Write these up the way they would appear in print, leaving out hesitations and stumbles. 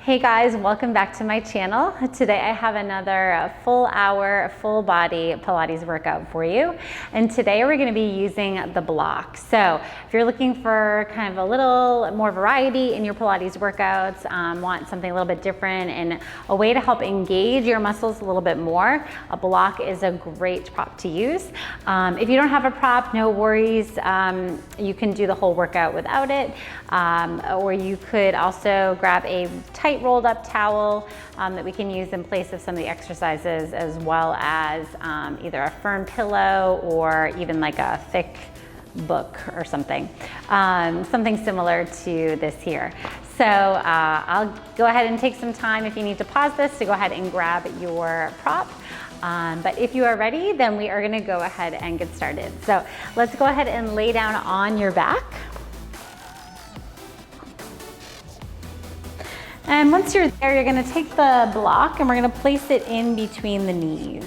Hey guys, welcome back to my channel. Today I have another full hour, full body Pilates workout for you. And today we're gonna be using the block. So if you're looking for kind of a little more variety in your Pilates workouts, want something a little bit different and a way to help engage your muscles a little bit more, a block is a great prop to use. If you don't have a prop, no worries. You can do the whole workout without it. Or you could also grab a tight rolled up towel that we can use in place of some of the exercises, as well as either a firm pillow or even like a thick book or something. Something similar to this here. So I'll go ahead and take some time if you need to pause this to go ahead and grab your prop. But if you are ready, then we are gonna go ahead and get started. So let's go ahead and lay down on your back. And once you're there, you're gonna take the block and we're gonna place it in between the knees.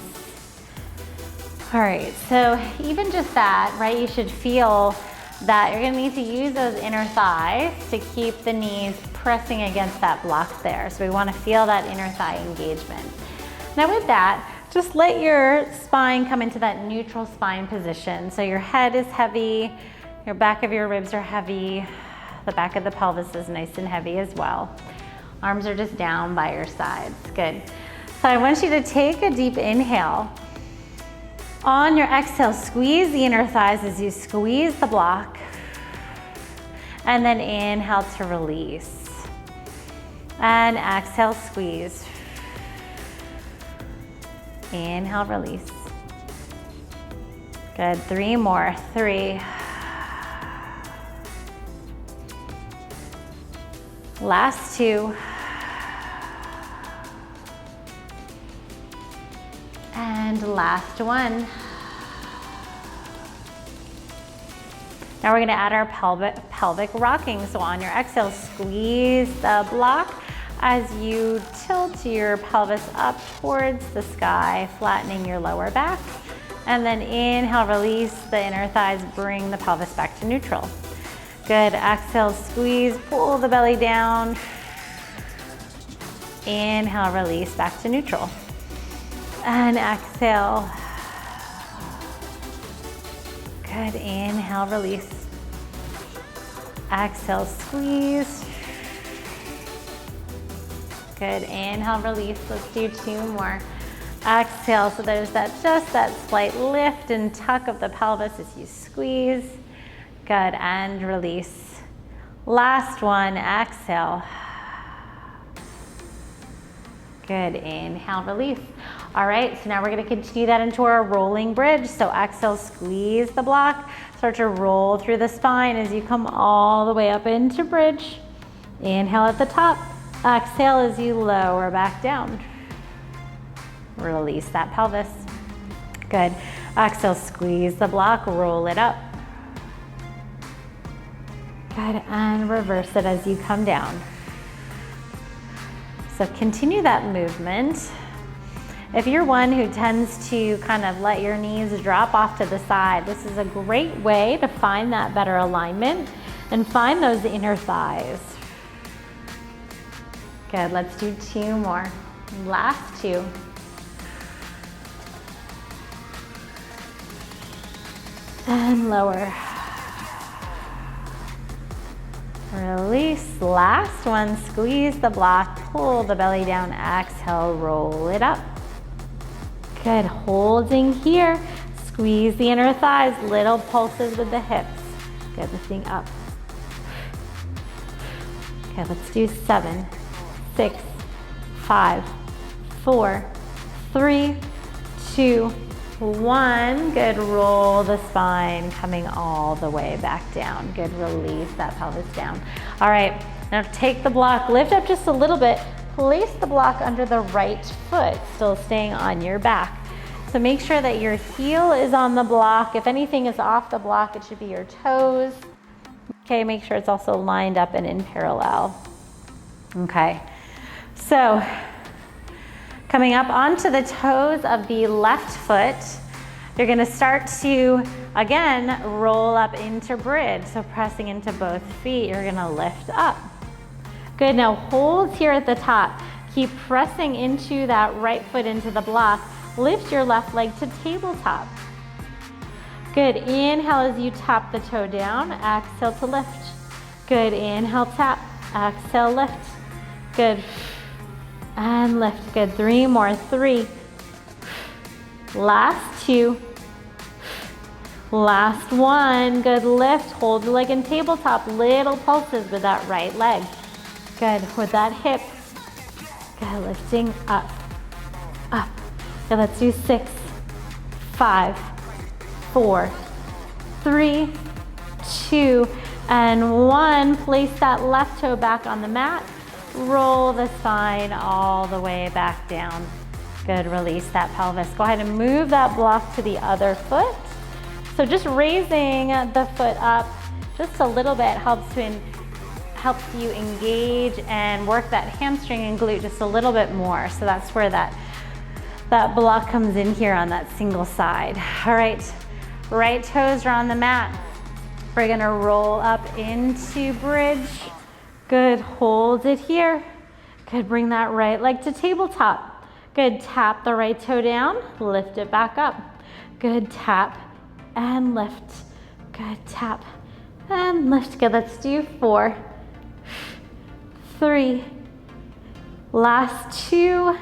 All right, so even just that, right, you should feel that you're gonna need to use those inner thighs to keep the knees pressing against that block there. So we wanna feel that inner thigh engagement. Now with that, just let your spine come into that neutral spine position. So your head is heavy, your back of your ribs are heavy, the back of the pelvis is nice and heavy as well. Arms are just down by your sides, good. So I want you to take a deep inhale. On your exhale, squeeze the inner thighs as you squeeze the block. And then inhale to release. And exhale, squeeze. Inhale, release. Good, 3 more, 3. Last 2. And last 1. Now we're gonna add our pelvic rocking. So on your exhale, squeeze the block as you tilt your pelvis up towards the sky, flattening your lower back. And then inhale, release the inner thighs, bring the pelvis back to neutral. Good, exhale, squeeze, pull the belly down. Inhale, release, back to neutral. And exhale. Good, inhale, release. Exhale, squeeze. Good, inhale, release. Let's do 2 more. Exhale, so there's just that slight lift and tuck of the pelvis as you squeeze. Good, and release. Last one, exhale. Good, inhale, release. All right, so now we're gonna continue that into our rolling bridge. So exhale, squeeze the block. Start to roll through the spine as you come all the way up into bridge. Inhale at the top. Exhale as you lower back down. Release that pelvis. Good. Exhale, squeeze the block, roll it up. Good, and reverse it as you come down. So continue that movement. If you're one who tends to kind of let your knees drop off to the side, this is a great way to find that better alignment and find those inner thighs. Good, let's do 2 more. Last 2. And lower. Release, last one, squeeze the block, pull the belly down, exhale, roll it up. Good, holding here, squeeze the inner thighs, little pulses with the hips. Good, lifting up. Okay, let's do 7, 6, 5, 4, 3, 2, 1. Good, roll the spine, coming all the way back down. Good, release that pelvis down. All right, now take the block, lift up just a little bit, place the block under the right foot, still staying on your back. So make sure that your heel is on the block. If anything is off the block, it should be your toes. Okay, make sure it's also lined up and in parallel. Okay, so coming up onto the toes of the left foot, you're gonna start to, again, roll up into bridge. So pressing into both feet, you're gonna lift up. Good, now hold here at the top. Keep pressing into that right foot into the block. Lift your left leg to tabletop. Good, inhale as you tap the toe down, exhale to lift. Good, inhale, tap, exhale, lift. Good, and lift. Good, 3 more, 3. Last 2. Last 1, good, lift, hold the leg in tabletop, little pulses with that right leg. Good, with that hip. Good, lifting up, up. Good, let's do 6, 5, 4, 3, 2, and 1. Place that left toe back on the mat. Roll the spine all the way back down. Good, release that pelvis. Go ahead and move that block to the other foot. So just raising the foot up just a little bit helps you engage and work that hamstring and glute just a little bit more. So that's where that block comes in here on that single side. All right, right toes are on the mat. We're gonna roll up into bridge. Good, hold it here. Good, bring that right leg to tabletop. Good, tap the right toe down, lift it back up. Good, tap and lift. Good, tap and lift. Good, let's do 4, 3, last 2,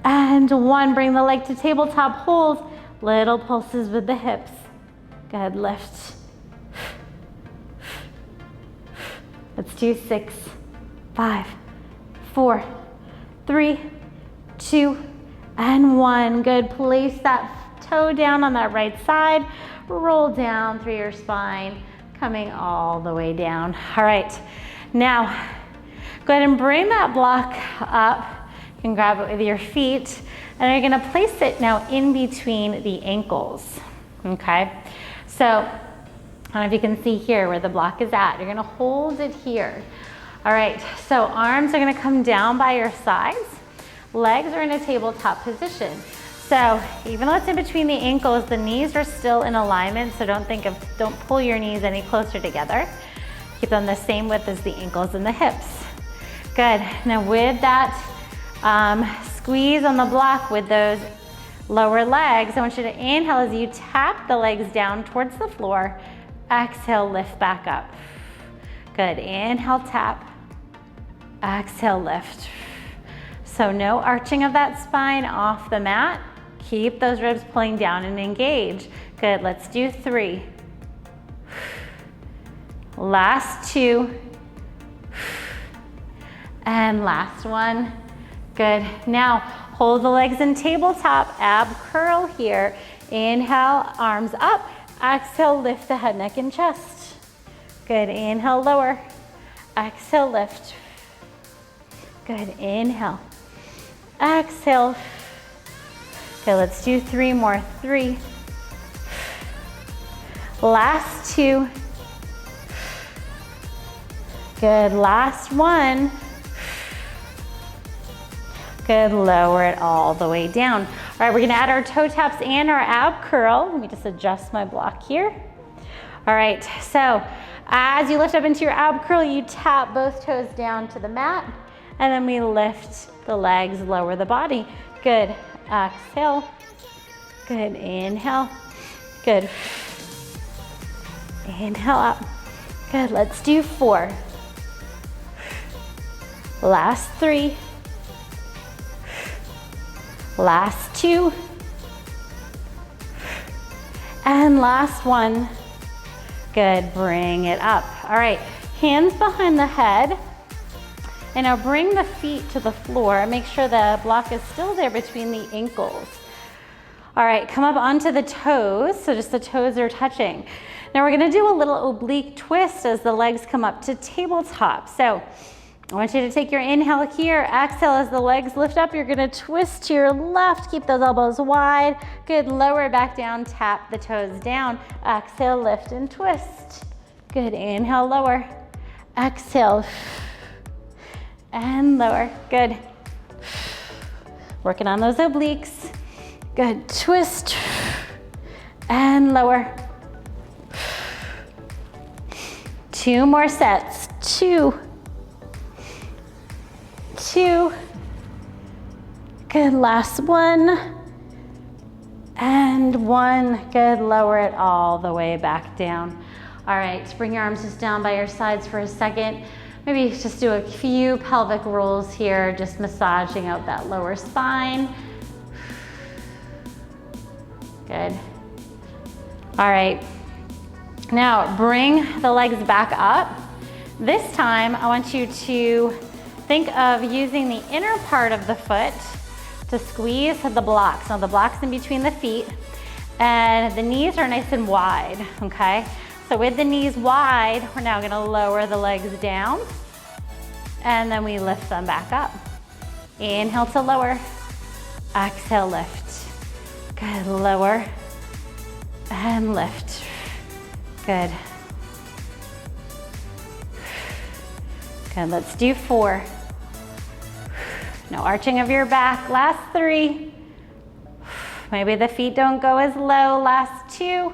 and 1. Bring the leg to tabletop, hold. Little pulses with the hips. Good, lift. Let's do 6, 5, 4, 3, 2, and 1. Good, place that toe down on that right side. Roll down through your spine, coming all the way down. All right, now go ahead and bring that block up. You can grab it with your feet, and you're gonna place it now in between the ankles, okay? So, I don't know if you can see here where the block is at. You're gonna hold it here. All right, so arms are gonna come down by your sides. Legs are in a tabletop position. So even though it's in between the ankles, the knees are still in alignment, so don't pull your knees any closer together. Keep them the same width as the ankles and the hips. Good, now with that squeeze on the block with those lower legs, I want you to inhale as you tap the legs down towards the floor. Exhale, lift back up. Good, inhale, tap. Exhale, lift. So no arching of that spine off the mat. Keep those ribs pulling down and engage. Good, let's do 3. Last 2. And last 1. Good, now hold the legs in tabletop, ab curl here. Inhale, arms up. Exhale, lift the head, neck, and chest. Good, inhale, lower. Exhale, lift. Good, inhale. Exhale. Okay, let's do 3 more. 3. Last 2. Good, last 1. Good, lower it all the way down. All right, we're gonna add our toe taps and our ab curl. Let me just adjust my block here. All right, so as you lift up into your ab curl, you tap both toes down to the mat, and then we lift the legs, lower the body. Good, exhale. Good, inhale. Good. Inhale up. Good, let's do 4. Last 3. Last 2. And last 1. Good, bring it up. All right, hands behind the head. And now bring the feet to the floor. Make sure the block is still there between the ankles. All right, come up onto the toes, so just the toes are touching. Now we're gonna do a little oblique twist as the legs come up to tabletop. So I want you to take your inhale here, exhale as the legs lift up. You're gonna twist to your left, keep those elbows wide. Good, lower back down, tap the toes down. Exhale, lift and twist. Good, inhale, lower. Exhale, and lower, good. Working on those obliques. Good, twist, and lower. 2 more sets, 2, 2. Good, last 1. And 1, good, lower it all the way back down. All right, bring your arms just down by your sides for a second. Maybe just do a few pelvic rolls here, just massaging out that lower spine. Good. All right, now bring the legs back up. This time, I want you to think of using the inner part of the foot to squeeze the blocks. Now the blocks in between the feet, and the knees are nice and wide, okay? So with the knees wide, we're now gonna lower the legs down, and then we lift them back up. Inhale to lower, exhale, lift. Good, lower and lift. Good. Good, let's do 4. No arching of your back, last 3. Maybe the feet don't go as low, last 2.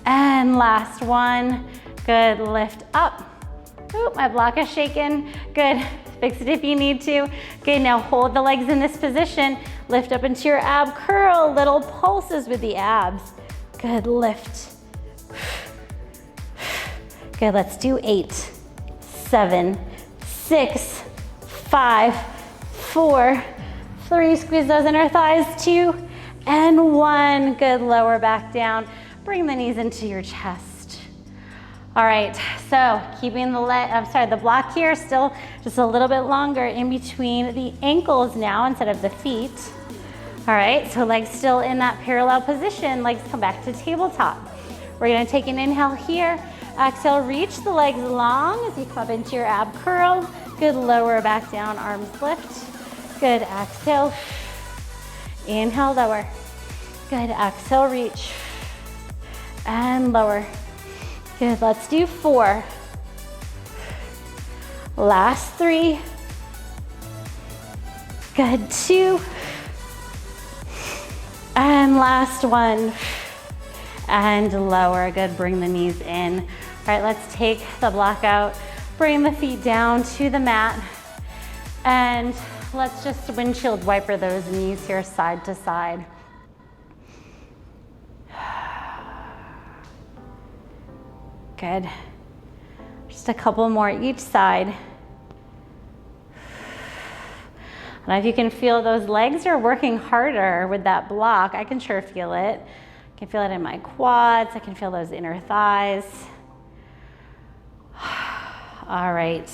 And last 1, good, lift up. Oop, my block is shaking, good, fix it if you need to. Good, now hold the legs in this position, lift up into your ab curl, little pulses with the abs. Good, lift. Good, let's do 8, 7, 6, 5, 4, 3, squeeze those inner thighs, 2, and 1. Good, lower back down. Bring the knees into your chest. All right, so keeping the block here still just a little bit longer in between the ankles now instead of the feet. All right, so legs still in that parallel position, legs come back to tabletop. We're gonna take an inhale here. Exhale, reach the legs long as you come up into your ab curl. Good, lower back down, arms lift. Good, exhale. Inhale, lower. Good, exhale, reach. And lower. Good, let's do 4. Last 3. Good, 2. And last 1. And lower, good, bring the knees in. All right, let's take the block out, bring the feet down to the mat, and let's just windshield wiper those knees here side to side. Good. Just a couple more each side. I don't know if you can feel those legs are working harder with that block. I can sure feel it. I can feel it in my quads. I can feel those inner thighs. All right.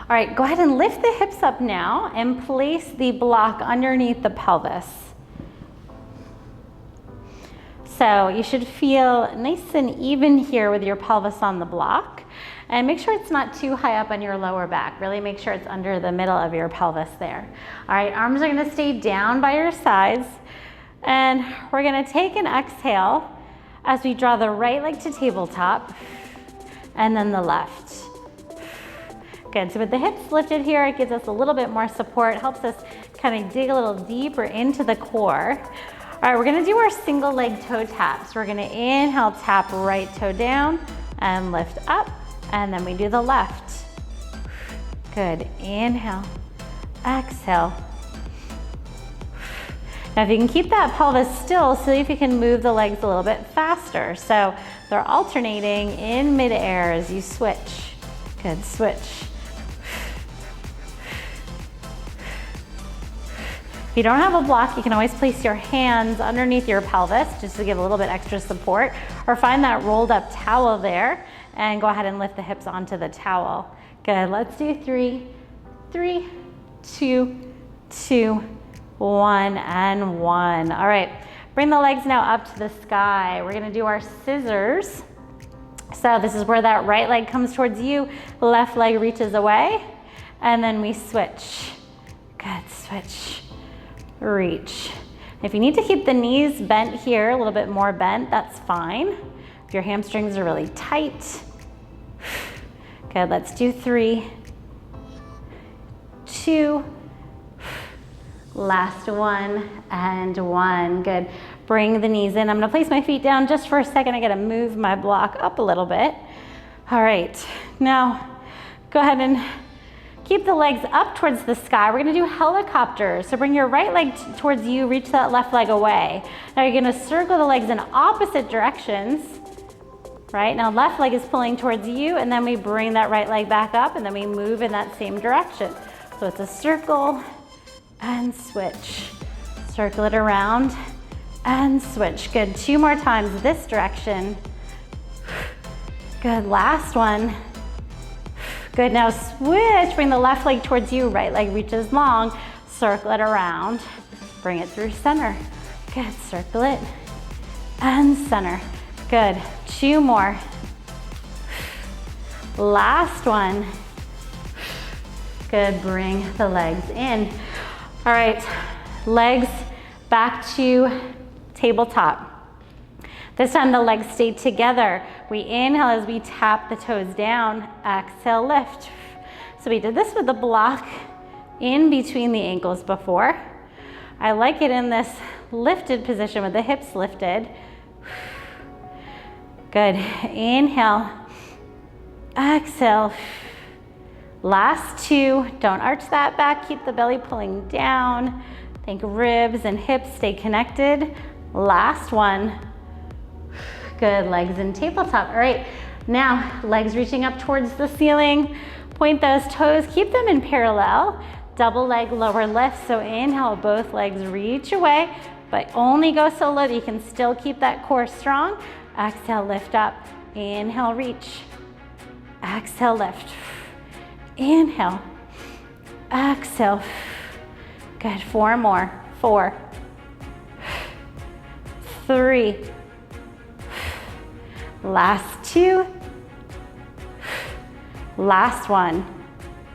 All right, go ahead and lift the hips up now and place the block underneath the pelvis. So you should feel nice and even here with your pelvis on the block. And make sure it's not too high up on your lower back. Really make sure it's under the middle of your pelvis there. All right, arms are gonna stay down by your sides. And we're gonna take an exhale as we draw the right leg to tabletop and then the left. Good, so with the hips lifted here, it gives us a little bit more support, helps us kind of dig a little deeper into the core. All right, we're gonna do our single leg toe taps. We're gonna inhale, tap right toe down and lift up, and then we do the left. Good, inhale, exhale. Now if you can keep that pelvis still, see if you can move the legs a little bit faster. So they're alternating in midair as you switch. Good, switch. If you don't have a block, you can always place your hands underneath your pelvis just to give a little bit extra support, or find that rolled up towel there and go ahead and lift the hips onto the towel. Good, let's do 3, 3, 2, 2, 1, and 1. All right, bring the legs now up to the sky. We're gonna do our scissors. So this is where that right leg comes towards you, left leg reaches away, and then we switch. Good, switch. Reach. If you need to keep the knees bent here, a little bit more bent, that's fine. If your hamstrings are really tight. Good, let's do 3, 2, last 1, and 1. Good. Bring the knees in. I'm gonna place my feet down just for a second. I gotta move my block up a little bit. All right, now go ahead and keep the legs up towards the sky. We're gonna do helicopters. So bring your right leg towards you, reach that left leg away. Now you're gonna circle the legs in opposite directions, right? Now left leg is pulling towards you, and then we bring that right leg back up, and then we move in that same direction. So it's a circle and switch. Circle it around and switch. Good, 2 more times this direction. Good, last one. Good, now switch, bring the left leg towards you, right leg reaches long, circle it around, bring it through center. Good, circle it and center. Good, 2 more. Last one. Good, bring the legs in. All right, legs back to tabletop. This time the legs stay together. We inhale as we tap the toes down, exhale, lift. So we did this with the block in between the ankles before. I like it in this lifted position with the hips lifted. Good, inhale, exhale. Last 2, don't arch that back, keep the belly pulling down. Think ribs and hips stay connected. Last one. Good, legs in tabletop. All right, now legs reaching up towards the ceiling. Point those toes, keep them in parallel. Double leg lower lift, so inhale, both legs reach away, but only go so low that you can still keep that core strong. Exhale, lift up. Inhale, reach. Exhale, lift. Inhale. Exhale. Good, 4 more. 4, 3, last 2, last 1.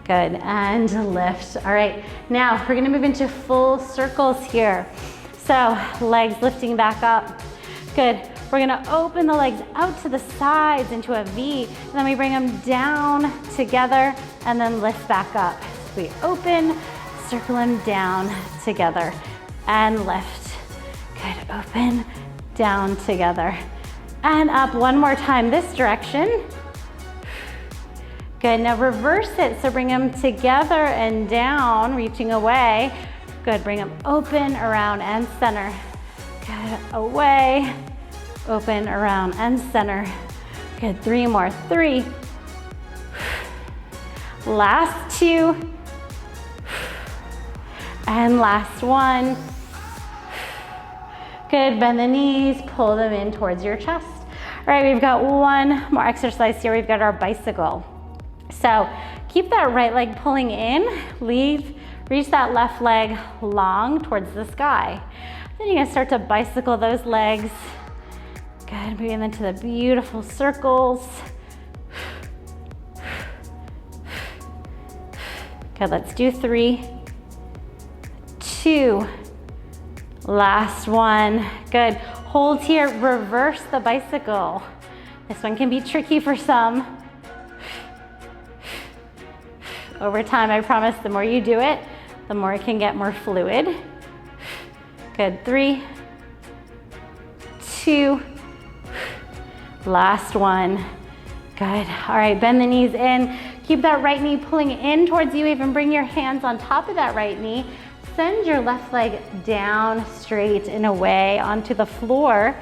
Good, and lift. All right, now we're gonna move into full circles here. So legs lifting back up. Good, we're gonna open the legs out to the sides into a V, and then we bring them down together and then lift back up. So we open, circle them down together and lift. Good, open, down together and up. One more time this direction. Good, now reverse it. So bring them together and down, reaching away. Good, bring them open, around, and center. Good, away, open, around, and center. Good, 3 more. 3. Last 2. And last 1. Good, bend the knees, pull them in towards your chest. All right, we've got one more exercise here. We've got our bicycle. So keep that right leg pulling in, reach that left leg long towards the sky. Then you're gonna start to bicycle those legs. Good, moving into the beautiful circles. Good, let's do 3, 2, last 1. Good, hold here, reverse the bicycle. This one can be tricky for some. Over time, I promise, the more you do it, the more it can get more fluid. Good, 3, 2, last 1. Good, all right, bend the knees in. Keep that right knee pulling in towards you, even bring your hands on top of that right knee. Send your left leg down, straight, and away onto the floor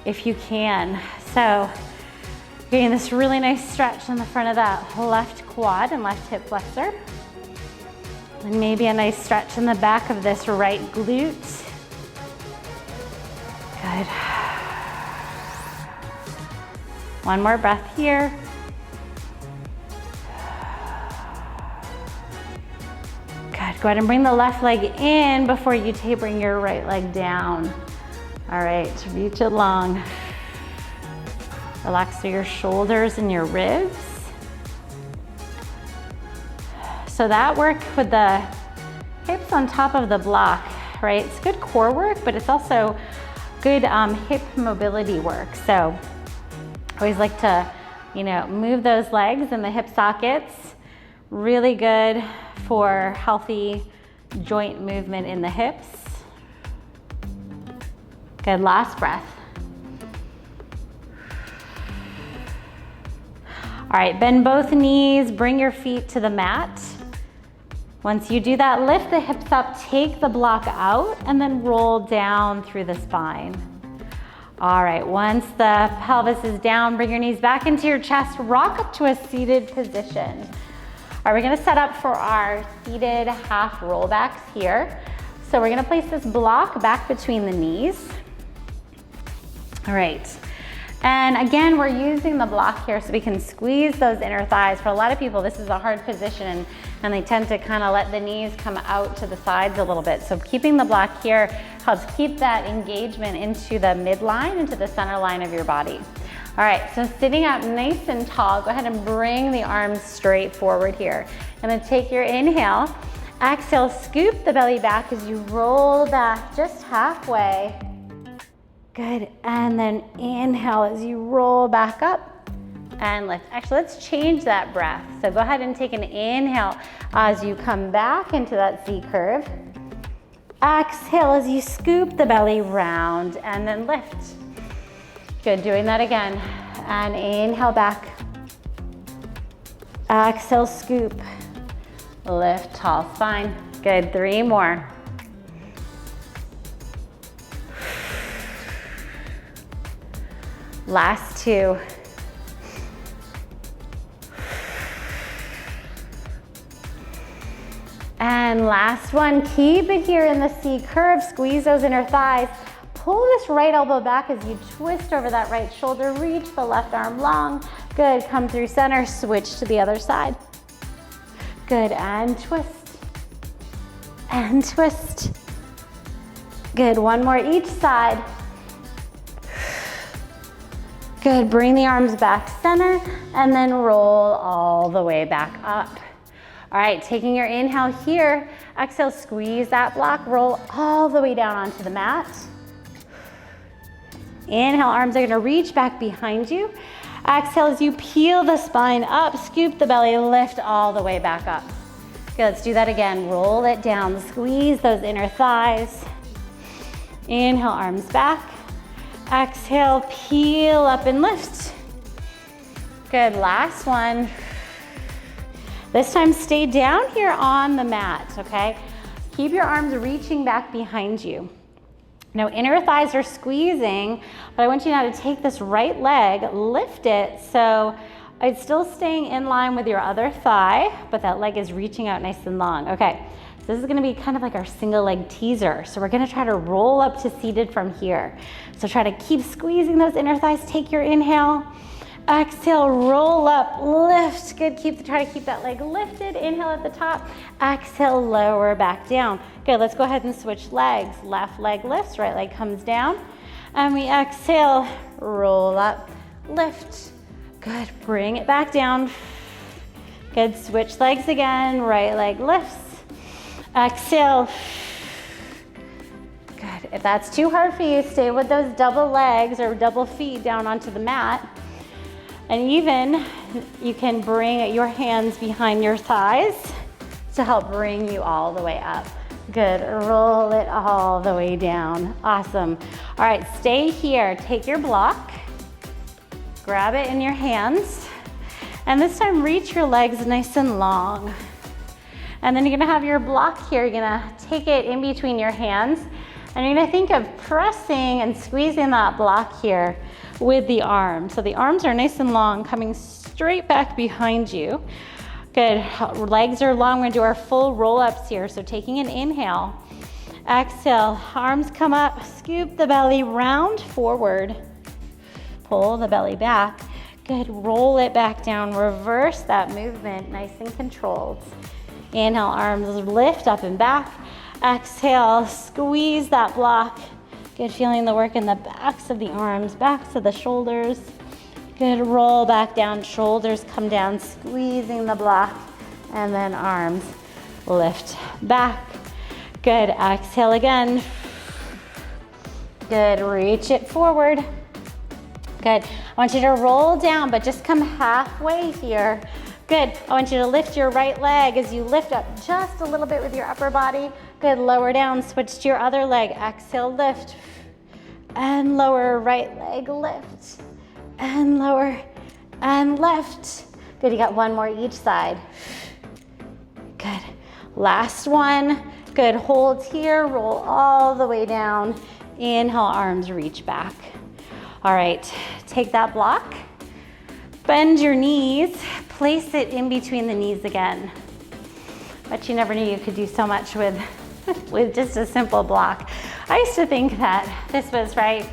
if you can. So, getting this really nice stretch in the front of that left quad and left hip flexor. And maybe a nice stretch in the back of this right glute. Good. One more breath here. Good, go ahead and bring the left leg in before you bring your right leg down. All right, reach it long. Relax through your shoulders and your ribs. So that work with the hips on top of the block, right? It's good core work, but it's also good hip mobility work. So I always like to, move those legs in the hip sockets. Really good for healthy joint movement in the hips. Good, last breath. All right, bend both knees, bring your feet to the mat. Once you do that, lift the hips up, take the block out, and then roll down through the spine. All right, once the pelvis is down, bring your knees back into your chest, rock up to a seated position. All right, we're gonna set up for our seated half rollbacks here. So we're gonna place this block back between the knees. All right. And again, we're using the block here so we can squeeze those inner thighs. For a lot of people, this is a hard position and they tend to kind of let the knees come out to the sides a little bit. So keeping the block here helps keep that engagement into the midline, into the center line of your body. All right, so sitting up nice and tall, go ahead and bring the arms straight forward here. I'm gonna take your inhale, exhale, scoop the belly back as you roll back just halfway. Good, and then inhale as you roll back up and lift. Actually, let's change that breath. So go ahead and take an inhale as you come back into that C curve. Exhale as you scoop the belly round and then lift. Good, doing that again. And inhale back. Exhale, scoop. Lift, tall spine. Good, 3 more. Last 2. And last one, keep it here in the C curve, squeeze those inner thighs. Pull this right elbow back as you twist over that right shoulder, reach the left arm long. Good, come through center, switch to the other side. Good, and twist. And twist. Good, one more each side. Good, bring the arms back center and then roll all the way back up. All right, taking your inhale here, exhale, squeeze that block, roll all the way down onto the mat. Inhale, arms are gonna reach back behind you. Exhale as you peel the spine up, scoop the belly, lift all the way back up. Good, let's do that again. Roll it down, squeeze those inner thighs. Inhale, arms back. Exhale, peel up and lift. Good, last one. This time stay down here on the mat, okay? Keep your arms reaching back behind you. Now inner thighs are squeezing, but I want you now to take this right leg, lift it so it's still staying in line with your other thigh, but that leg is reaching out nice and long. Okay, so this is gonna be kind of like our single leg teaser. So we're gonna try to roll up to seated from here. So try to keep squeezing those inner thighs. Take your inhale, exhale, roll up, lift. Good, try to keep that leg lifted. Inhale at the top, exhale, lower back down. Good, let's go ahead and switch legs. Left leg lifts, right leg comes down. And we exhale, roll up, lift. Good, bring it back down. Good, switch legs again, right leg lifts. Exhale. Good, if that's too hard for you, stay with those double legs or double feet down onto the mat. And even you can bring your hands behind your thighs to help bring you all the way up. Good, roll it all the way down. Awesome. All right, stay here. Take your block, grab it in your hands, and this time reach your legs nice and long. And then you're gonna have your block here. You're gonna take it in between your hands, and you're gonna think of pressing and squeezing that block here with the arms. So the arms are nice and long, coming straight back behind you. Good, legs are long. We're gonna do our full roll-ups here. So taking an inhale, exhale, arms come up, scoop the belly round forward, pull the belly back. Good, roll it back down, reverse that movement, nice and controlled. Inhale, arms lift up and back. Exhale, squeeze that block. Good, feeling the work in the backs of the arms, backs of the shoulders. Good, roll back down, shoulders come down, squeezing the block, and then arms lift back. Good, exhale again. Good, reach it forward. Good, I want you to roll down, but just come halfway here. Good, I want you to lift your right leg as you lift up just a little bit with your upper body. Good, lower down, switch to your other leg. Exhale, lift. and lower, right leg lift, and lower, and lift. Good, you got one more each side. Good, last one. Good, hold here, roll all the way down. Inhale, arms reach back. All right, take that block, bend your knees, place it in between the knees again. But you never knew you could do so much with just a simple block. I used to think that this was, right,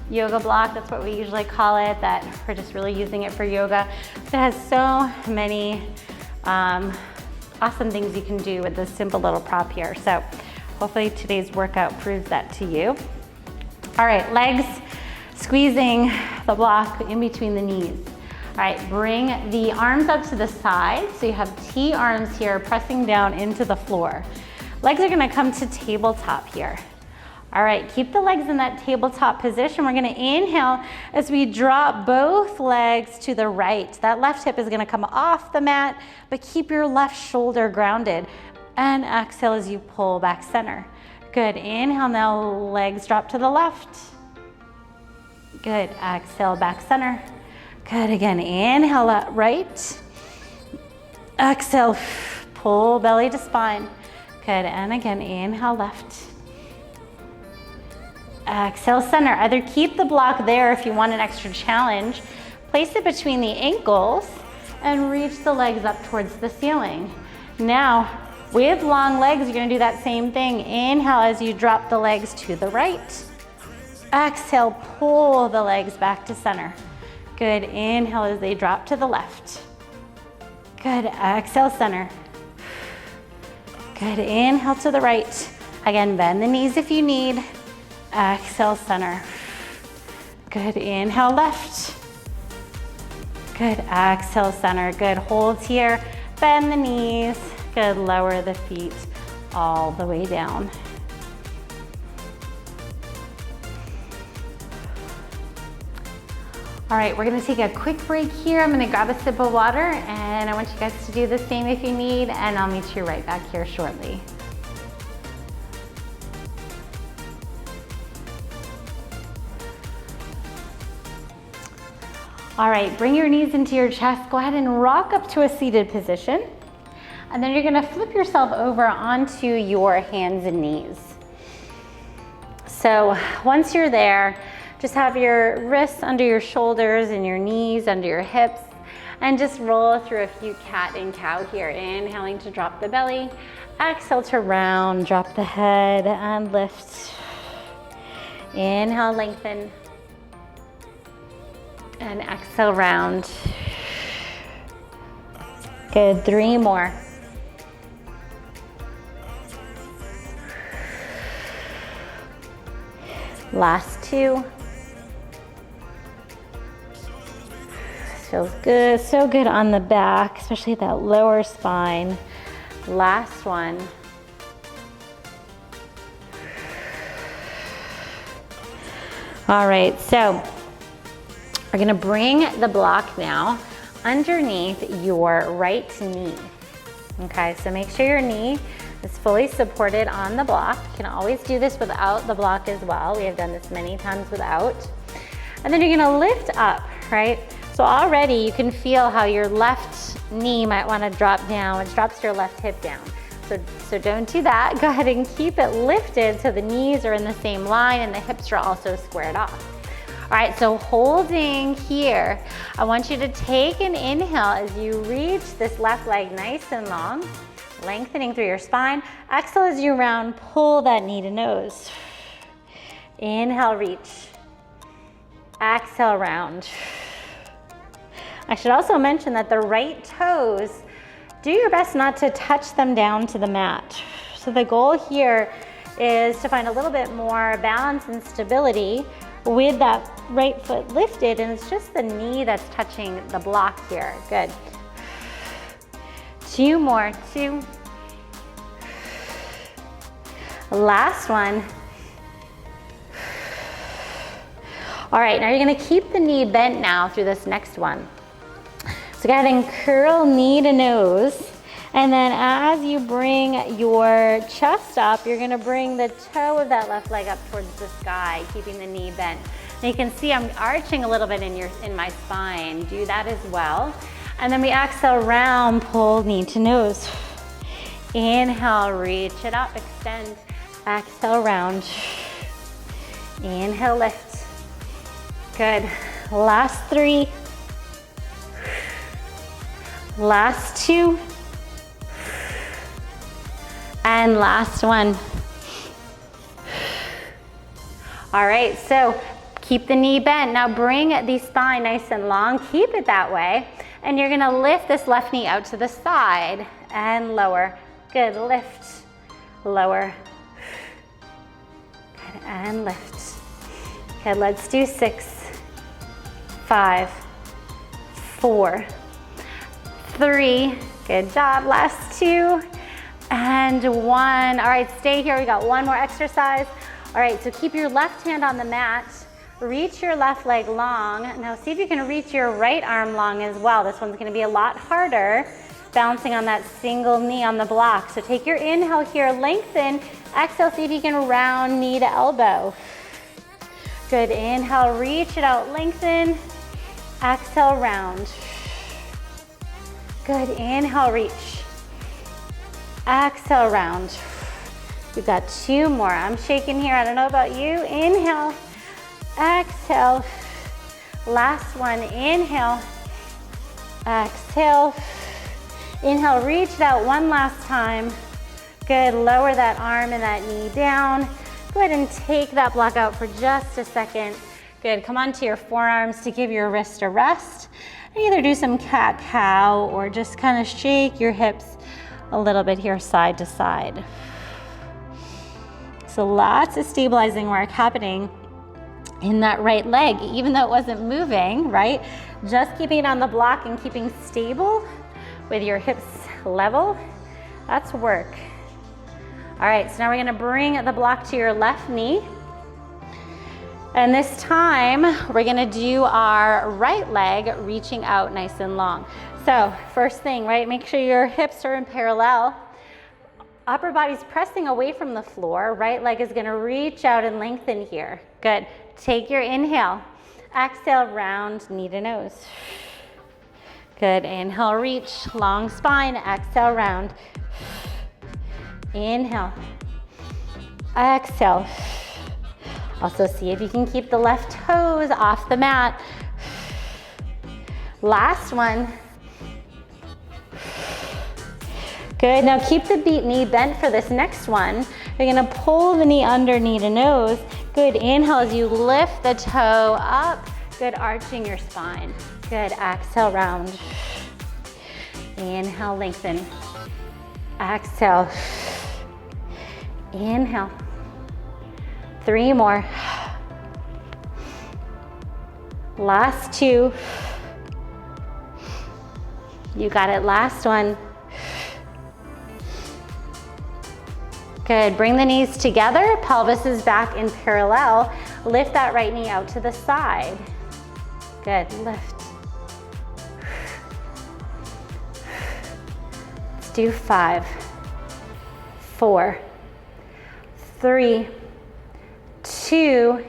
yoga block, that's what we usually call it, that we're just really using it for yoga. It has so many awesome things you can do with this simple little prop here. So hopefully today's workout proves that to you. All right, legs squeezing the block in between the knees. All right, bring the arms up to the side. So you have T arms here pressing down into the floor. Legs are gonna come to tabletop here. All right, keep the legs in that tabletop position. We're gonna inhale as we drop both legs to the right. That left hip is gonna come off the mat, but keep your left shoulder grounded. And exhale as you pull back center. Good, inhale now, legs drop to the left. Good, exhale, back center. Good, again, inhale up right. Exhale, pull belly to spine. Good, and again, inhale left. Exhale, center. Either keep the block there if you want an extra challenge, place it between the ankles, and reach the legs up towards the ceiling. Now, with long legs, you're gonna do that same thing. Inhale as you drop the legs to the right. Exhale, pull the legs back to center. Good, inhale as they drop to the left. Good, exhale, center. Good, inhale to the right. Again, bend the knees if you need. Exhale, center. Good, inhale, left. Good, exhale, center. Good, hold here. Bend the knees. Good, lower the feet all the way down. All right, we're gonna take a quick break here. I'm gonna grab a sip of water, and I want you guys to do the same if you need, and I'll meet you right back here shortly. All right, bring your knees into your chest. Go ahead and rock up to a seated position. And then you're gonna flip yourself over onto your hands and knees. So once you're there, just have your wrists under your shoulders and your knees under your hips, and just roll through a few cat and cow here. Inhaling to drop the belly, exhale to round, drop the head and lift. Inhale, lengthen. And exhale, round. Good, 3 more. Last 2. This feels good, so good on the back, especially that lower spine. Last one. All right, so we're gonna bring the block now underneath your right knee. Okay, so make sure your knee is fully supported on the block. You can always do this without the block as well. We have done this many times without. And then you're gonna lift up, right? So already you can feel how your left knee might wanna drop down, which drops your left hip down. So don't do that. Go ahead and keep it lifted so the knees are in the same line and the hips are also squared off. All right, so holding here, I want you to take an inhale as you reach this left leg nice and long, lengthening through your spine. Exhale as you round, pull that knee to nose. Inhale, reach. Exhale, round. I should also mention that the right toes, do your best not to touch them down to the mat. So the goal here is to find a little bit more balance and stability with that right foot lifted, and it's just the knee that's touching the block here. Good. 2 more, 2. Last one. All right, now you're gonna keep the knee bent now through this next one. So go ahead and curl knee to nose, And then as you bring your chest up, you're gonna bring the toe of that left leg up towards the sky, keeping the knee bent. And you can see I'm arching a little bit in my spine. Do that as well. And then we exhale, round, pull knee to nose. Inhale, reach it up, extend. Exhale, round. Inhale, lift. Good. Last 3. Last 2. And last 1. All right, so keep the knee bent. Now bring the spine nice and long. Keep it that way. And you're gonna lift this left knee out to the side and lower. Good, lift, lower. Good, and lift. Okay, let's do 6, 5, 4, 3. Good job, last 2. And 1. All right, stay here. We got 1 more exercise. All right, so keep your left hand on the mat. Reach your left leg long. Now see if you can reach your right arm long as well. This one's gonna be a lot harder, balancing on that single knee on the block. So take your inhale here, lengthen. Exhale, see if you can round knee to elbow. Good, inhale, reach it out, lengthen. Exhale, round. Good, inhale, reach. Exhale, round. We've got 2 more. I'm shaking here, I don't know about you. Inhale, exhale. Last 1, inhale, exhale. Inhale, reach it out 1 last time. Good, lower that arm and that knee down. Go ahead and take that block out for just a second. Good, come onto your forearms to give your wrist a rest. And either do some cat-cow or just kind of shake your hips a little bit here side to side. So lots of stabilizing work happening in that right leg, even though it wasn't moving, right? Just keeping it on the block and keeping stable with your hips level, that's work. All right, so now we're gonna bring the block to your left knee. And this time, we're gonna do our right leg reaching out nice and long. So first thing, right, make sure your hips are in parallel. Upper body's pressing away from the floor. Right leg is gonna reach out and lengthen here. Good, take your inhale. Exhale, round, knee to nose. Good, inhale, reach, long spine. Exhale, round. Inhale, exhale. Also see if you can keep the left toes off the mat. Last one. Good, now keep the knee bent for this next one. You're gonna pull the knee under, knee to nose. Good, inhale as you lift the toe up. Good, arching your spine. Good, exhale, round. Inhale, lengthen. Exhale. Inhale. 3 more. Last 2. You got it, last one. Good, bring the knees together, pelvis is back in parallel. Lift that right knee out to the side. Good, lift. Let's do 5, 4, 3, 2,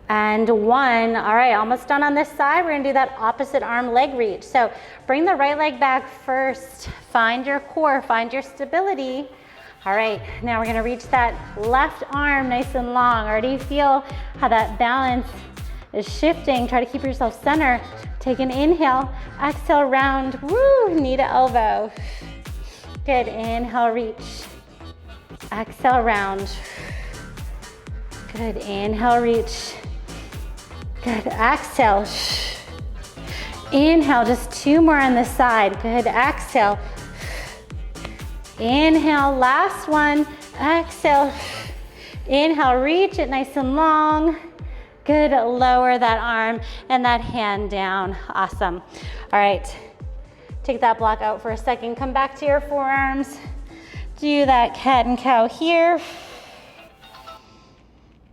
and 1. All right, almost done on this side. We're gonna do that opposite arm leg reach. So bring the right leg back first. Find your core, find your stability. All right, now we're gonna reach that left arm nice and long. Already feel how that balance is shifting. Try to keep yourself center. Take an inhale, exhale, round, woo, knee to elbow. Good, inhale, reach. Exhale, round. Good, inhale, reach. Good, exhale. Inhale, just 2 more on this side. Good, exhale. Inhale, last one. Exhale. Inhale, reach it nice and long. Good, lower that arm and that hand down. Awesome. All right, take that block out for a second. Come back to your forearms. Do that cat and cow here.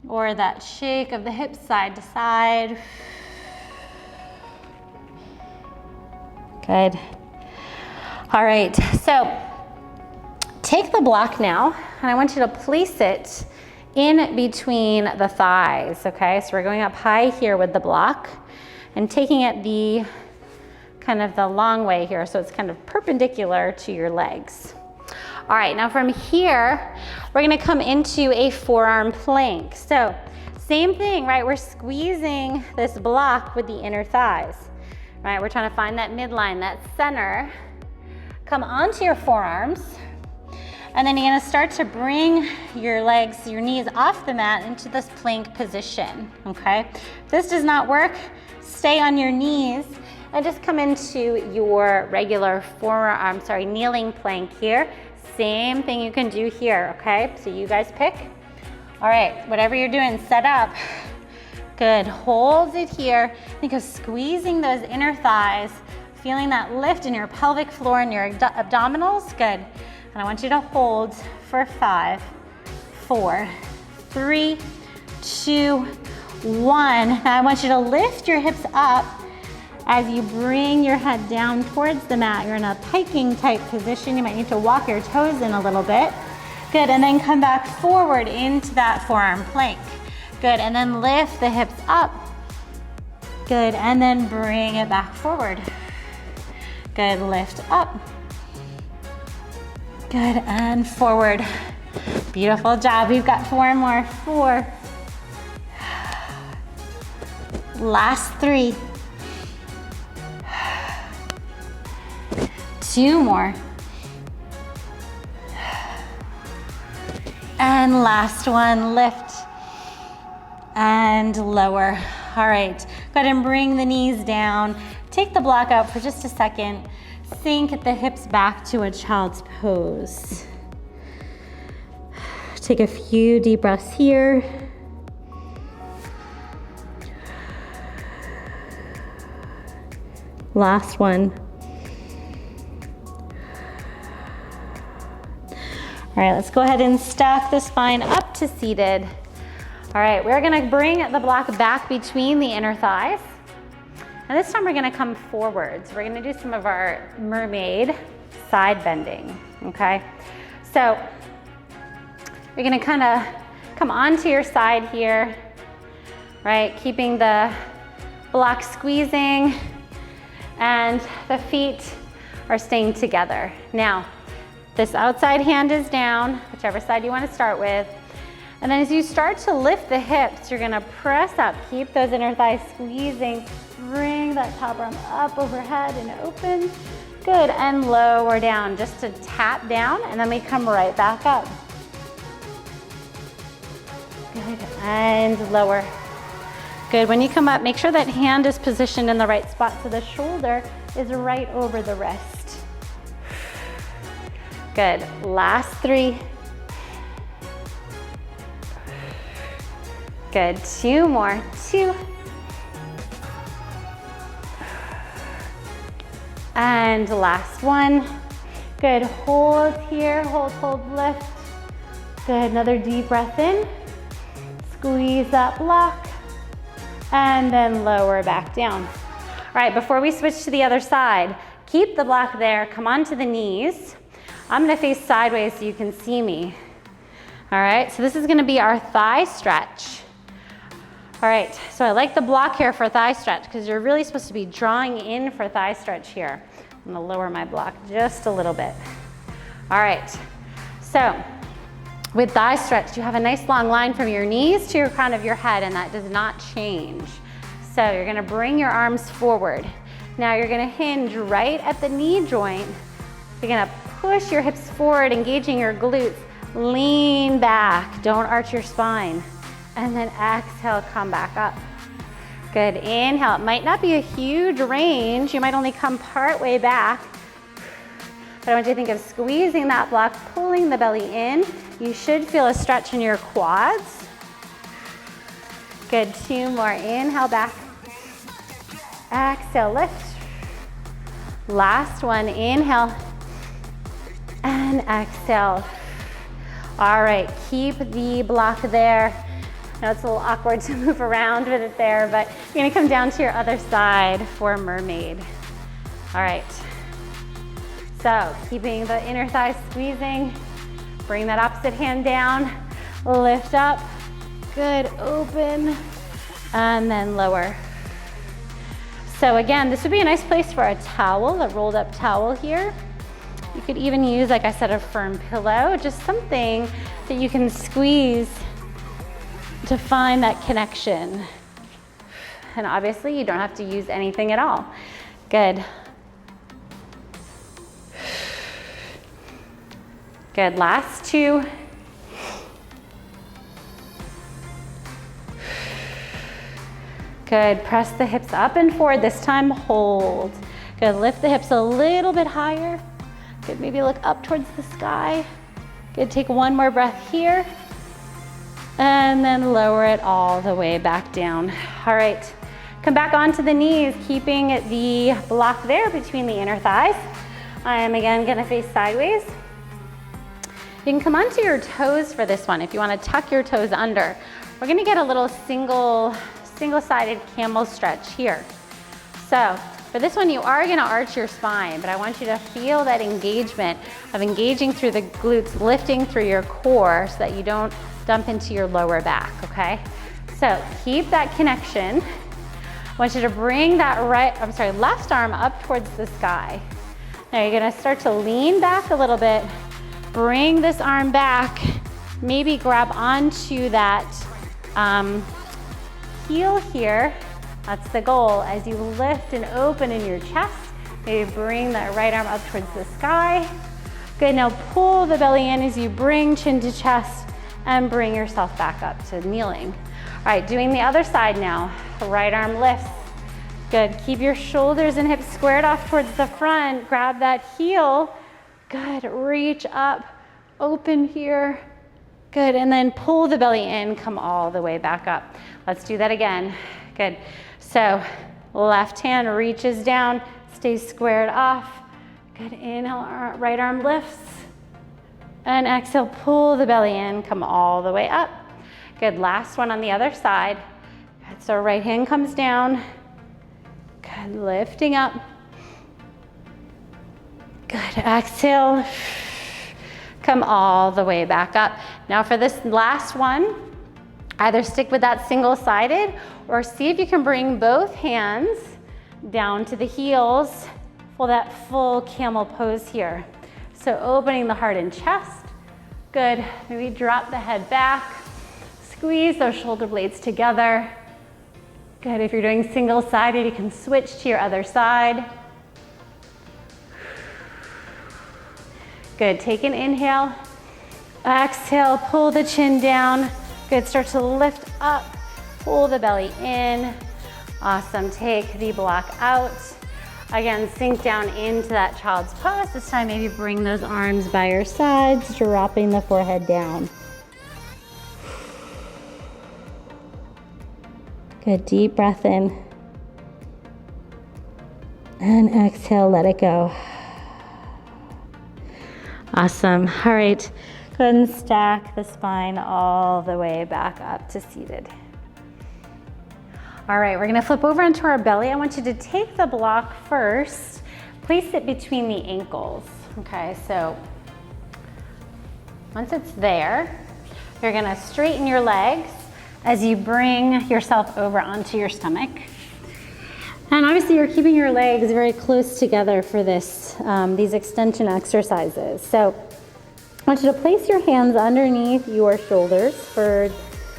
Or that shake of the hips side to side. Good. All right, so take the block now, and I want you to place it in between the thighs, okay? So we're going up high here with the block and taking it the kind of the long way here, so it's kind of perpendicular to your legs. All right, now from here, we're gonna come into a forearm plank. So same thing, right? We're squeezing this block with the inner thighs, right? We're trying to find that midline, that center. Come onto your forearms, and then you're gonna start to bring your legs, your knees off the mat into this plank position, okay? If this does not work, stay on your knees and just come into your regular kneeling plank here. Same thing you can do here, okay? So you guys pick. All right, whatever you're doing, set up. Good, hold it here. Think of squeezing those inner thighs, feeling that lift in your pelvic floor and your abdominals. Good. And I want you to hold for 5, 4, 3, 2, 1. Now I want you to lift your hips up as you bring your head down towards the mat. You're in a piking type position. You might need to walk your toes in a little bit. Good, and then come back forward into that forearm plank. Good, and then lift the hips up. Good, and then bring it back forward. Good, lift up. Good, and forward. Beautiful job. We've got 4 more. 4. Last 3. 2 more. And last one, lift and lower. All right, go ahead and bring the knees down. Take the block out for just a second. Sink the hips back to a child's pose. Take a few deep breaths here. Last one. All right, let's go ahead and stack the spine up to seated. All right, we're gonna bring the block back between the inner thighs. And this time we're gonna come forwards. We're gonna do some of our mermaid side bending, okay? So you're gonna kinda come onto your side here, right? Keeping the block squeezing and the feet are staying together. Now, this outside hand is down, whichever side you want to start with. And then as you start to lift the hips, you're gonna press up. Keep those inner thighs squeezing. Bring that top arm up overhead and open. Good, and lower down, just to tap down, and then we come right back up. Good, and lower. Good, when you come up, make sure that hand is positioned in the right spot so the shoulder is right over the wrist. Good, last 3. Good, 2 more, 2. And last one. Good, hold here, hold, lift. Good, another deep breath in. Squeeze that block. And then lower back down. All right, before we switch to the other side, keep the block there, come onto the knees. I'm gonna face sideways so you can see me. All right, so this is gonna be our thigh stretch. All right, so I like the block here for thigh stretch because you're really supposed to be drawing in for thigh stretch here. I'm gonna lower my block just a little bit. All right, so with thigh stretch, you have a nice long line from your knees to your crown of your head, and that does not change. So you're gonna bring your arms forward. Now you're gonna hinge right at the knee joint. You're gonna push your hips forward, engaging your glutes. Lean back, don't arch your spine. And then exhale, come back up. Good, inhale. It might not be a huge range. You might only come part way back. But I want you to think of squeezing that block, pulling the belly in. You should feel a stretch in your quads. Good, 2 more. Inhale back. Exhale, lift. Last one, inhale. And exhale. All right, keep the block there. I know it's a little awkward to move around with it there, but you're gonna come down to your other side for mermaid. All right, so keeping the inner thighs squeezing, Bring that opposite hand down, lift up, good, open, and then lower. So again, this would be a nice place for a towel, a rolled up towel here. You could even use, like I said, a firm pillow, just something that you can squeeze to find that connection. And obviously you don't have to use anything at all. Good. Good, last two. Good, press the hips up and forward. This time, hold. Good, lift the hips a little bit higher. Good, maybe look up towards the sky. Good, take one more breath here. And then lower it all the way back down. All right, come back onto the knees, keeping the block there between the inner thighs. I am again gonna face sideways. You can come onto your toes for this one if you wanna tuck your toes under. We're gonna get a little single-sided camel stretch here. So for this one, you are gonna arch your spine, but I want you to feel that engagement of engaging through the glutes, lifting through your core so that you don't dump into your lower back, okay? So keep that connection. I want you to bring that left arm up towards the sky. Now you're gonna start to lean back a little bit, bring this arm back, maybe grab onto that heel here. That's the goal. As you lift and open in your chest, maybe bring that right arm up towards the sky. Good, now pull the belly in as you bring chin to chest and bring yourself back up to kneeling. All right, doing the other side now. Right arm lifts. Good, keep your shoulders and hips squared off towards the front. Grab that heel. Good, reach up, open here. Good, and then pull the belly in, come all the way back up. Let's do that again. Good, so left hand reaches down, stays squared off. Good, inhale, right arm lifts. And exhale, pull the belly in, come all the way up. Good, last one on the other side. Good, so right hand comes down. Good, lifting up. Good, exhale, come all the way back up. Now for this last one, either stick with that single-sided or see if you can bring both hands down to the heels for that full camel pose here. So opening the heart and chest. Good, maybe drop the head back. Squeeze those shoulder blades together. Good, if you're doing single-sided, you can switch to your other side. Good, take an inhale. Exhale, pull the chin down. Good, start to lift up, pull the belly in. Awesome, take the block out. Again, sink down into that child's pose. This time, maybe bring those arms by your sides, dropping the forehead down. Good, deep breath in. And exhale, let it go. Awesome, all right. Go ahead and stack the spine all the way back up to seated. All right, we're gonna flip over into our belly. I want you to take the block first, place it between the ankles. Okay, so once it's there, you're gonna straighten your legs as you bring yourself over onto your stomach. And obviously you're keeping your legs very close together for this, these extension exercises. So I want you to place your hands underneath your shoulders for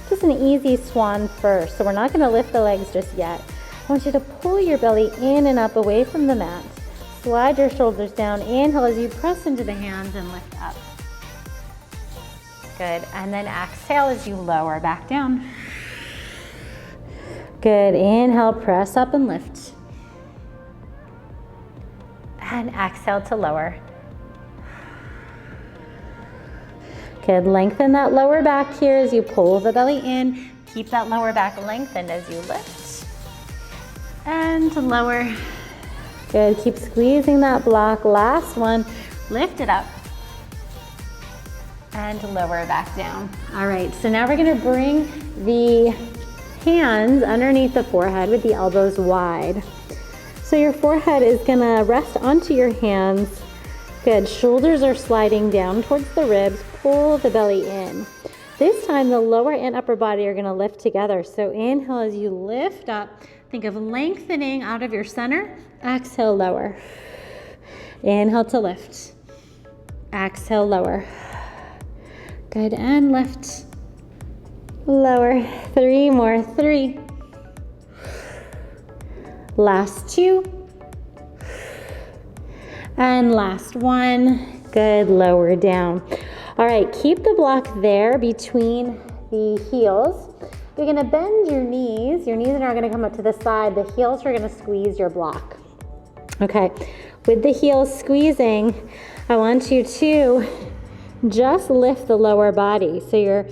just an easy swan first. So we're not gonna lift the legs just yet. I want you to pull your belly in and up away from the mat. Slide your shoulders down. Inhale as you press into the hands and lift up. Good, and then exhale as you lower back down. Good, inhale, press up and lift. And exhale to lower. Good, lengthen that lower back here as you pull the belly in. Keep that lower back lengthened as you lift. And lower. Good, keep squeezing that block. Last one, lift it up. And lower back down. All right, so now we're gonna bring the hands underneath the forehead with the elbows wide. So your forehead is gonna rest onto your hands Good, shoulders are sliding down towards the ribs, pull the belly in. This time the lower and upper body are gonna lift together. So inhale as you lift up, think of lengthening out of your center, exhale, lower. Inhale to lift, exhale, lower. Good, and lift, lower. 3 more, 3. Last 2. And last 1. Good, lower down. All right, keep the block there between the heels. You're gonna bend your knees. Your knees are not gonna come up to the side. The heels are gonna squeeze your block. Okay, with the heels squeezing, I want you to just lift the lower body. So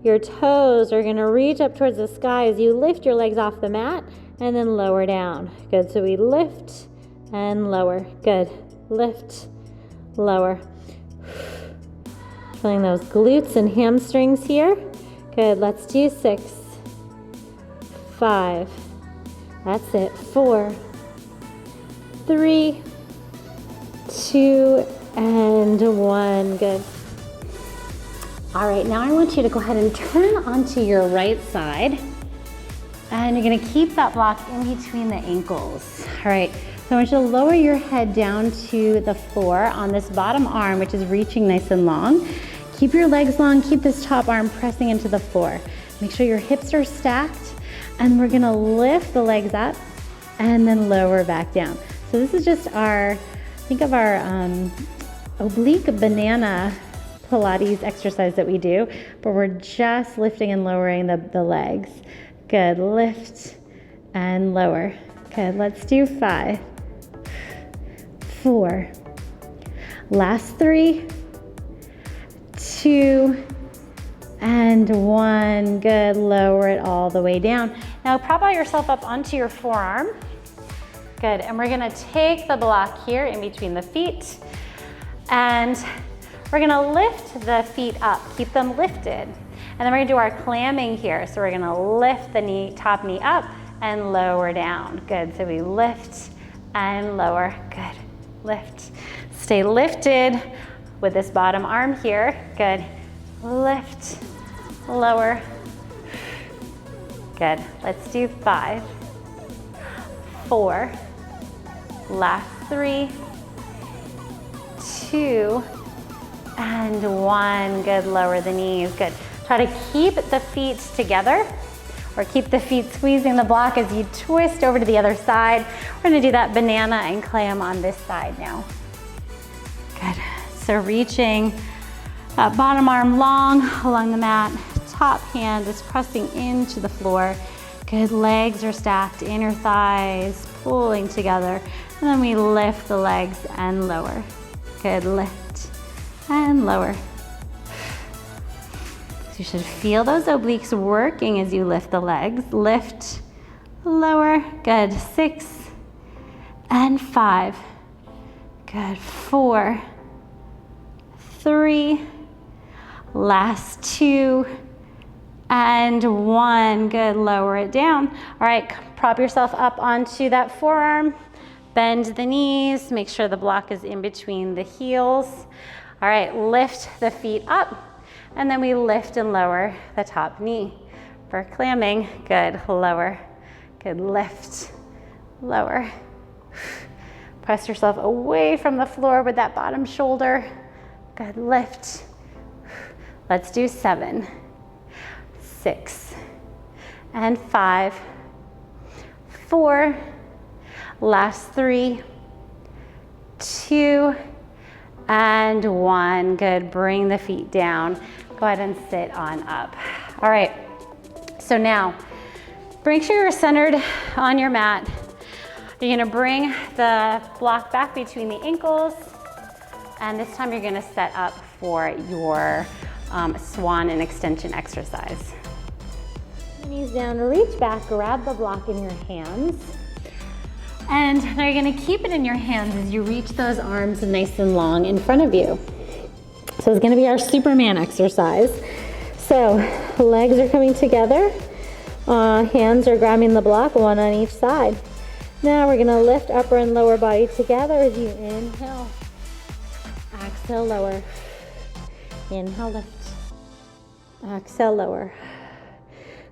your toes are gonna reach up towards the sky as you lift your legs off the mat and then lower down. Good, so we lift and lower. Good, lift, lower. Feeling those glutes and hamstrings here. Good, let's do 6, 5, that's it, 4, 3, 2, and 1, good. All right, now I want you to go ahead and turn onto your right side, and you're gonna keep that block in between the ankles. All right, so I want you to lower your head down to the floor on this bottom arm, which is reaching nice and long. Keep your legs long, keep this top arm pressing into the floor. Make sure your hips are stacked, and we're gonna lift the legs up and then lower back down. So this is just think of our oblique banana Pilates exercise that we do, but we're just lifting and lowering the legs. Good, lift and lower. Good, let's do 5, 4, last 3, 2, and 1. Good, lower it all the way down. Now prop out yourself up onto your forearm. Good, and we're gonna take the block here in between the feet, and we're gonna lift the feet up, keep them lifted. And then we're gonna do our clamming here. So we're gonna lift the top knee up and lower down. Good, so we lift and lower. Good, lift. Stay lifted with this bottom arm here. Good, lift, lower. Good, let's do 5, 4, last 3, 2, and 1. Good, lower the knees. Good. Try to keep the feet together, or keep the feet squeezing the block as you twist over to the other side. We're gonna do that banana and clam on this side now. Good. So reaching bottom arm long along the mat, top hand is pressing into the floor. Good, legs are stacked, inner thighs pulling together. And then we lift the legs and lower. Good, lift and lower. So you should feel those obliques working as you lift the legs. Lift, lower, good, 6 and 5. Good, 4, 3, last 2, and 1. Good, lower it down. All right, prop yourself up onto that forearm, bend the knees, make sure the block is in between the heels. All right, lift the feet up, and then we lift and lower the top knee. For clamming, good, lower. Good, lift, lower. Press yourself away from the floor with that bottom shoulder. Good, lift. Let's do 7, 6, and 5, 4, last 3, 2, and 1. Good, bring the feet down. Go ahead and sit on up. All right, so now, make sure you're centered on your mat. You're gonna bring the block back between the ankles, and this time you're gonna set up for your Swan and Extension exercise. Knees down, reach back, grab the block in your hands. And now you're gonna keep it in your hands as you reach those arms nice and long in front of you. So it's gonna be our Superman exercise. So legs are coming together, hands are grabbing the block, one on each side. Now we're gonna lift upper and lower body together as you inhale exhale, lower. Inhale, lift. Exhale, lower.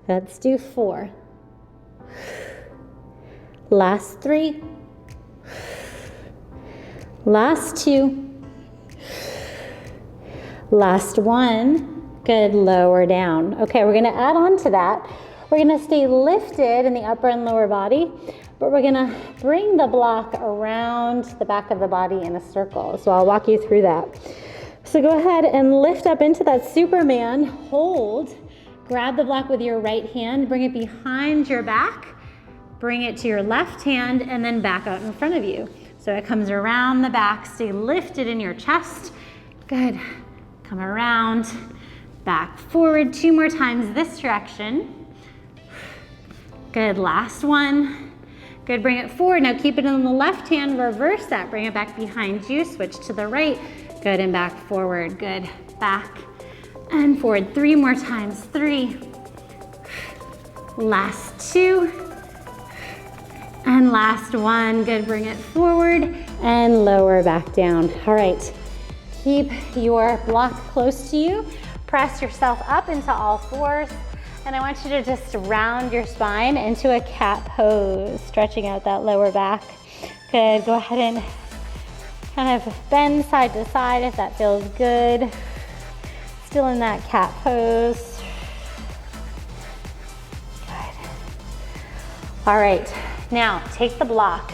Let's do 4. Last 3. Last 2. Last 1. Good, lower down. Okay, we're gonna add on to that. We're gonna stay lifted in the upper and lower body, but we're gonna bring the block around the back of the body in a circle. So I'll walk you through that. So go ahead and lift up into that Superman, hold, grab the block with your right hand, bring it behind your back, bring it to your left hand, and then back out in front of you. So it comes around the back, stay lifted in your chest. Good, come around, back, forward, 2 more times this direction. Good, last one. Good, bring it forward. Now keep it in the left hand, reverse that, bring it back behind you, switch to the right. Good, and back forward, good. Back and forward, 3 more times, 3. Last 2. And last 1, good, bring it forward and lower back down. All right, keep your block close to you. Press yourself up into all 4s. And I want you to just round your spine into a cat pose, stretching out that lower back. Good, go ahead and kind of bend side to side if that feels good. Still in that cat pose. Good. All right, now take the block,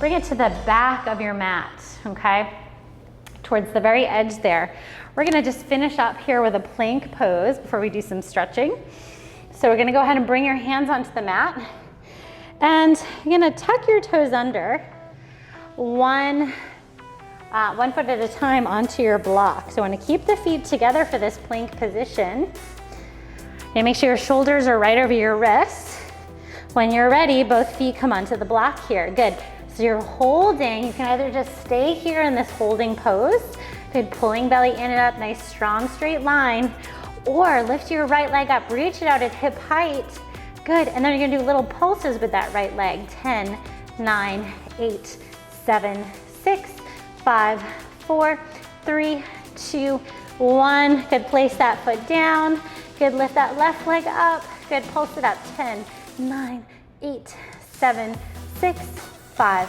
bring it to the back of your mat, okay? Towards the very edge there. We're gonna just finish up here with a plank pose before we do some stretching. So we're gonna go ahead and bring your hands onto the mat, and you're gonna tuck your toes under, one foot at a time onto your block. So I wanna keep the feet together for this plank position. And make sure your shoulders are right over your wrists. When you're ready, both feet come onto the block here. Good. So you're holding, you can either just stay here in this holding pose, good, pulling belly in and up, nice strong straight line, or lift your right leg up, reach it out at hip height. Good, and then you're gonna do little pulses with that right leg. 10, 9, 8, 7, 6, 5, 4, 3, 2, 1. Good, place that foot down. Good, lift that left leg up. Good, pulse it up. 10, 9, 8, 7, 6, 5,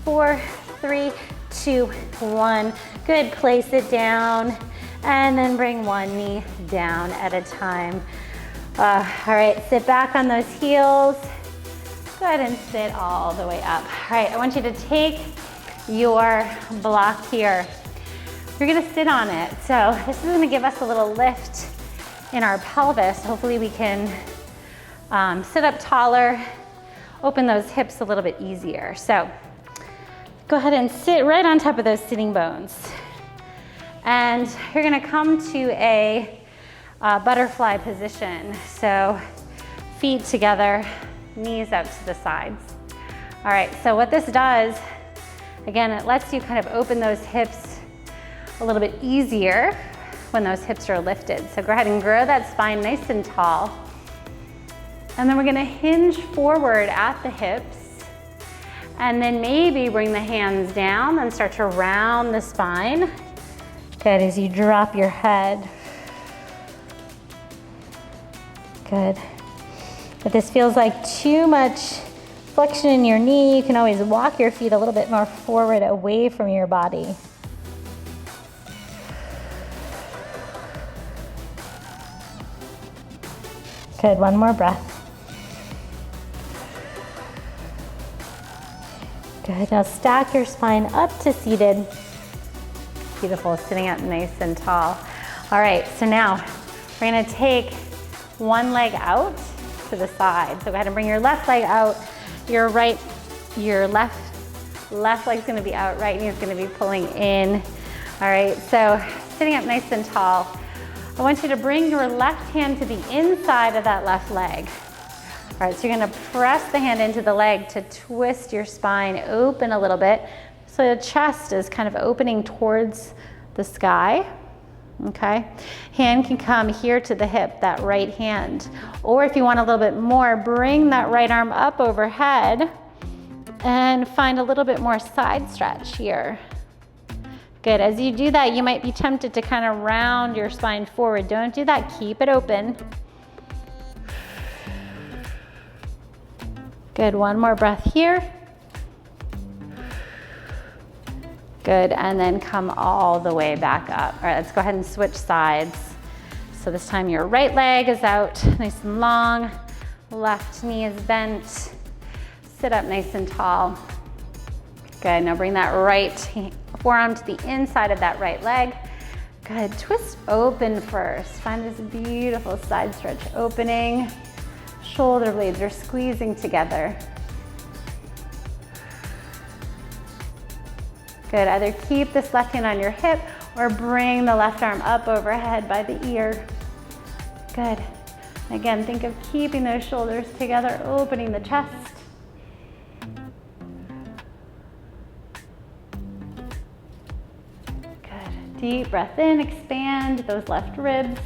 4, 3, 2, 1. Good, place it down. And then bring one knee down at a time. All right, sit back on those heels. Go ahead and sit all the way up. All right, I want you to take your block here. You're gonna sit on it. So this is gonna give us a little lift in our pelvis. Hopefully we can sit up taller, open those hips a little bit easier. So go ahead and sit right on top of those sitting bones. And you're gonna come to a butterfly position. So feet together, knees out to the sides. All right, so what this does, again, it lets you kind of open those hips a little bit easier when those hips are lifted. So go ahead and grow that spine nice and tall. And then we're gonna hinge forward at the hips. And then maybe bring the hands down and start to round the spine. Good, as you drop your head. Good. If this feels like too much flexion in your knee, you can always walk your feet a little bit more forward away from your body. Good, one more breath. Good, now stack your spine up to seated. Beautiful, sitting up nice and tall. All right, so now we're gonna take one leg out to the side. So go ahead and bring your left leg out, your left leg's gonna be out, right knee's gonna be pulling in. All right, so sitting up nice and tall. I want you to bring your left hand to the inside of that left leg. All right, so you're gonna press the hand into the leg to twist your spine open a little bit. So the chest is kind of opening towards the sky, okay? Hand can come here to the hip, that right hand. Or if you want a little bit more, bring that right arm up overhead and find a little bit more side stretch here. Good, as you do that, you might be tempted to kind of round your spine forward. Don't do that, keep it open. Good, one more breath here. Good, and then come all the way back up. All right, let's go ahead and switch sides. So this time your right leg is out, nice and long. Left knee is bent. Sit up nice and tall. Good, now bring that right forearm to the inside of that right leg. Good, twist open first. Find this beautiful side stretch opening. Shoulder blades are squeezing together. Good, either keep this left hand on your hip or bring the left arm up overhead by the ear. Good. Again, think of keeping those shoulders together, opening the chest. Good. Deep breath in, expand those left ribs.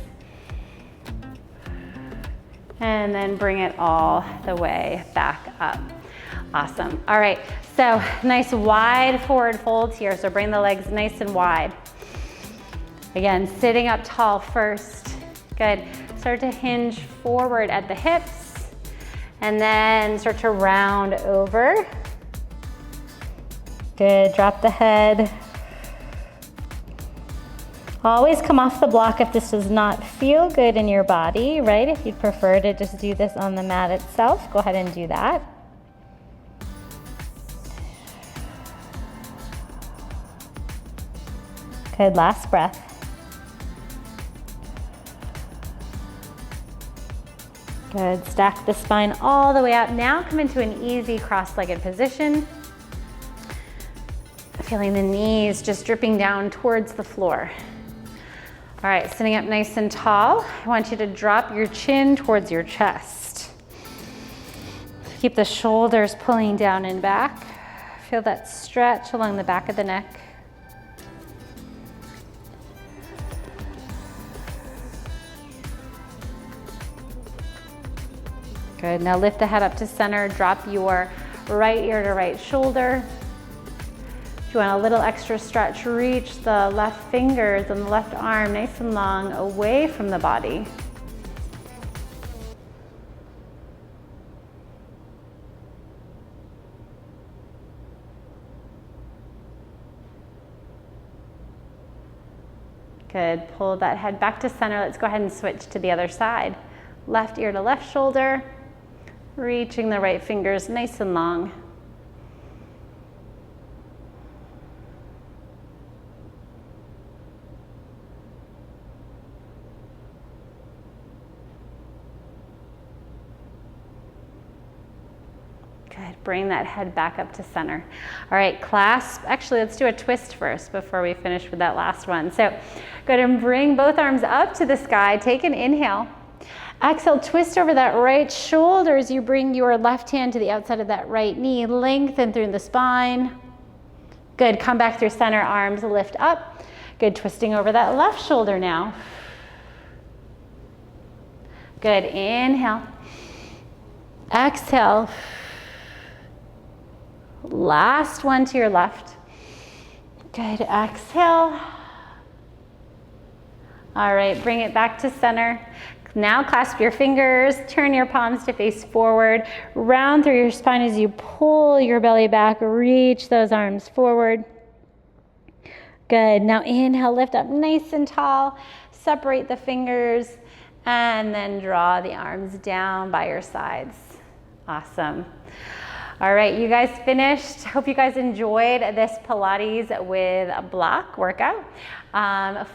And then bring it all the way back up. Awesome. All right, so nice wide forward folds here. So bring the legs nice and wide. Again, sitting up tall first. Good. Start to hinge forward at the hips and then start to round over. Good, drop the head. Always come off the block if this does not feel good in your body, right? If you'd prefer to just do this on the mat itself, go ahead and do that. Good, last breath. Good, stack the spine all the way up. Now come into an easy cross-legged position. Feeling the knees just dripping down towards the floor. All right, sitting up nice and tall. I want you to drop your chin towards your chest. Keep the shoulders pulling down and back. Feel that stretch along the back of the neck. Good, now lift the head up to center, drop your right ear to right shoulder. If you want a little extra stretch, reach the left fingers and the left arm nice and long away from the body. Good, pull that head back to center. Let's go ahead and switch to the other side. Left ear to left shoulder. Reaching the right fingers nice and long. Good, bring that head back up to center. All right, clasp. Actually, let's do a twist first before we finish with that last one. So go ahead and bring both arms up to the sky. Take an inhale. Exhale, twist over that right shoulder as you bring your left hand to the outside of that right knee. Lengthen through the spine. Good, come back through center, arms lift up. Good, twisting over that left shoulder now. Good, inhale. Exhale. Last one to your left. Good, exhale. All right, bring it back to center. Now clasp your fingers, turn your palms to face forward, round through your spine as you pull your belly back, reach those arms forward. Good, now inhale, lift up nice and tall, separate the fingers, and then draw the arms down by your sides. Awesome. All right, you guys finished. Hope you guys enjoyed this Pilates with a block workout.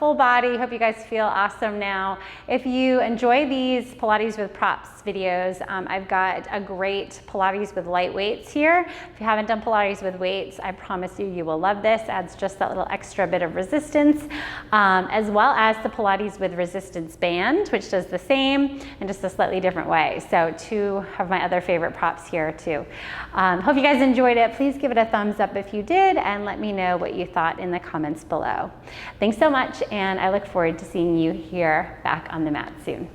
Full body, hope you guys feel awesome now. If you enjoy these Pilates with props videos, I've got a great Pilates with light weights here. If you haven't done Pilates with weights, I promise you, you will love this. Adds just that little extra bit of resistance, as well as the Pilates with resistance band, which does the same in just a slightly different way. So two of my other favorite props here too. Hope you guys enjoyed it. Please give it a thumbs up if you did, and let me know what you thought in the comments below. Thanks so much, and I look forward to seeing you here back on the mat soon.